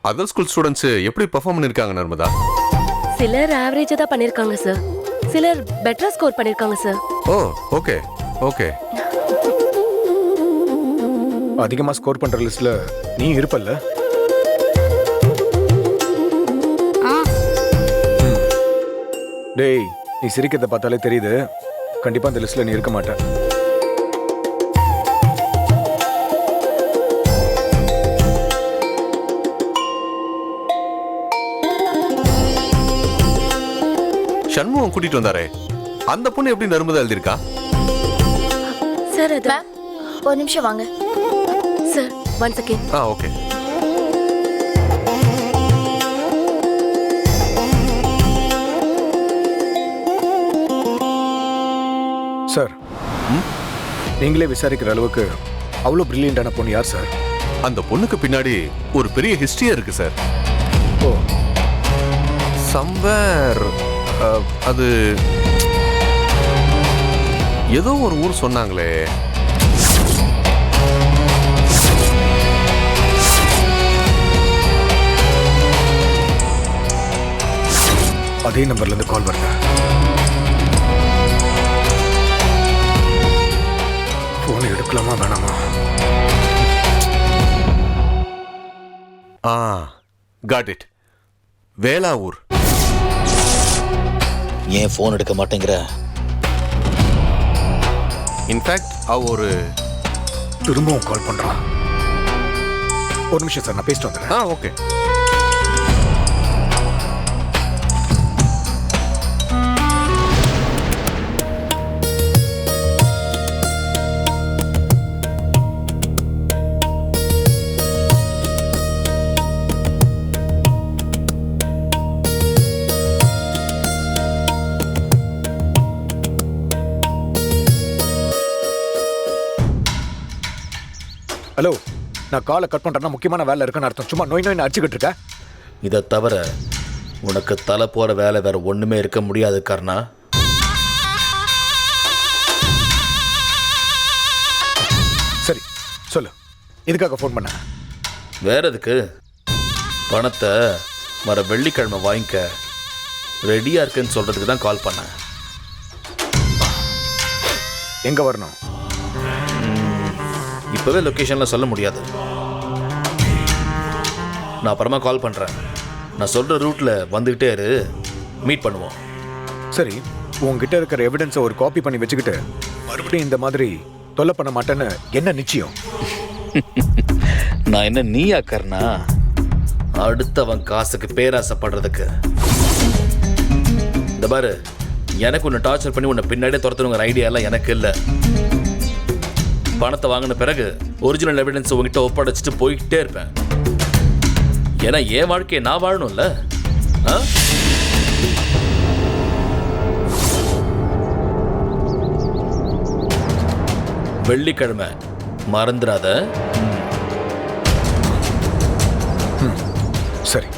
Other school students எப்படி perform பண்ணிருக்காங்க நர்மதா? சிலர் ஆவரேஜா தான் பண்ணிருக்காங்க சார், சிலர் பெட்டரா ஸ்கோர் பண்ணிருக்காங்க சார். ஓ ஓகே ஓகே. அதிகமா ஸ்கோர் பண்ற லிஸ்ட்ல நீ இருப்பல்ல? டேய், நீ சிரிக்கிறத பார்த்தாலே தெரியுது கண்டிப்பா அந்த லிஸ்ட்ல நீ இருக்க மாட்ட. சண்முகம் கூட்டிட்டு வந்தாரே, அந்த பொண்ணு எப்படி நர்மதா எழுதிருக்கா? சார் அது மேம் ஒரு நிமிஷம் வாங்க. Sir one second. Okay. Sir, நீங்களே விசாரிக்கிற அளவுக்கு அவ்வளோ பிரில்லியண்டான பொண்ணு யார் சார்? அந்த பொண்ணுக்கு பின்னாடி ஒரு பெரிய ஹிஸ்டரியே இருக்கு சார். ஓ, சம்வேர் அது ஏதோ ஒரு ஊர் சொன்னாங்களே. அதே நம்பர்ல இருந்து கால் வருது. போன் எடுக்கலாமா வேணாமா? Got it. வேலாவூர். ஏன் ஃபோன் எடுக்க மாட்டேங்கிற? இன்ஃபேக்ட் அவ ஒரு திரும்பவும் கால் பண்றான். ஒரு நிமிஷம் சார், நான் பேசிட்டு வந்துடுறேன். ஓகே. ஹலோ, நான் காலை கட் பண்றேன்னா முக்கியமான வேலை இருக்குன்னு அர்த்தம். சும்மா நோய் நோய் அடிச்சுக்கிட்டு இருக்க. இதை தவிர உனக்கு தலை போற வேலை வேற ஒண்ணுமே இருக்க முடியாது கர்ணா. சரி சொல்லு, எதுக்காக ஃபோன் பண்ண? வேற எதுக்கு? பணத்தை வர வெள்ளிக்கிழமை வாங்கிக்க ரெடியா இருக்குன்னு சொல்றதுக்கு தான் கால் பண்ணேன். எங்க வரணும்? இப்பவே லொகேஷன்ல சொல்ல முடியாது, நான் அப்புறமா கால் பண்றேன். நான் சொல்ற ரூட்ல வந்துகிட்டே இரு, மீட் பண்ணுவோம். சரி, உங்ககிட்ட இருக்கிற எவிடன்ஸை ஒரு காப்பி பண்ணி வச்சுக்கிட்டு மறுபடியும் இந்த மாதிரி தொல்லை பண்ண மாட்டேன்னு என்ன நிச்சயம்? நான் என்ன நீயா கர்ணா? அடுத்தவன் காசுக்கு பேராசைப்படுறதுக்கு. இந்த பாரு, எனக்கு உன்னை டார்ச்சர் பண்ணி உன்னை பின்னாடியே துரத்தணுங்கிற ஐடியா எல்லாம் எனக்கு இல்லை. பணத்தை வாங்கின பிறகு ஒரிஜினல் எவிடன்ஸ் உங்ககிட்ட ஒப்படைச்சிட்டு போய்கிட்டே இருப்பேன். ஏன்னா என் வாழ்க்கையை நான் வாழணும்ல. வெள்ளிக்கிழமை மறந்துடாத. சரி.